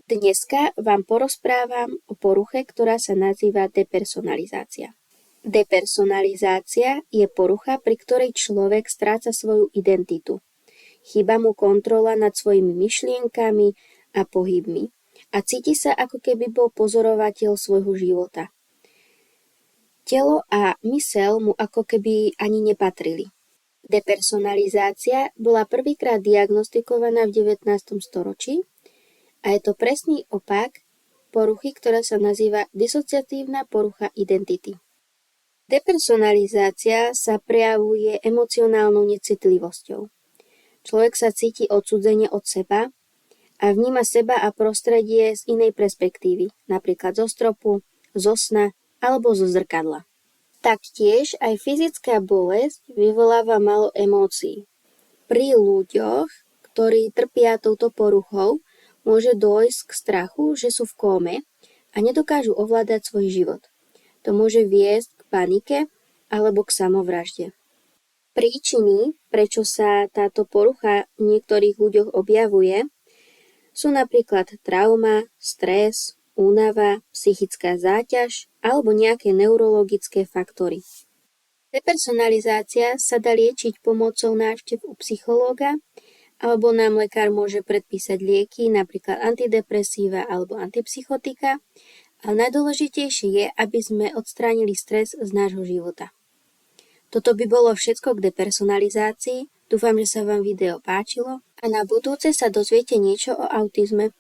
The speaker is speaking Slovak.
Dneska vám porozprávam o poruche, ktorá sa nazýva depersonalizácia. Depersonalizácia je porucha, pri ktorej človek stráca svoju identitu. Chýba mu kontrola nad svojimi myšlienkami a pohybmi a cíti sa, ako keby bol pozorovateľ svojho života. Telo a myseľ mu ako keby ani nepatrili. Depersonalizácia bola prvýkrát diagnostikovaná v 19. storočí a je to presný opak poruchy, ktorá sa nazýva disociatívna porucha identity. Depersonalizácia sa prejavuje emocionálnou necitlivosťou. Človek sa cíti odcudzene od seba a vníma seba a prostredie z inej perspektívy, napríklad zo stropu, zo sna alebo zo zrkadla. Taktiež aj fyzická bolesť vyvoláva málo emócií. Pri ľuďoch, ktorí trpia touto poruchou, môže dôjsť k strachu, že sú v kóme a nedokážu ovládať svoj život. To môže viesť k panike alebo k samovražde. Príčiny, prečo sa táto porucha v niektorých ľuďoch objavuje, sú napríklad trauma, stres, únava, psychická záťaž alebo nejaké neurologické faktory. Depersonalizácia sa dá liečiť pomocou návštev u psychológa, alebo nám lekár môže predpísať lieky, napríklad antidepresíva alebo antipsychotika, ale najdôležitejšie je, aby sme odstránili stres z nášho života. Toto by bolo všetko k depersonalizácii. Dúfam, že sa vám video páčilo a na budúce sa dozviete niečo o autizme.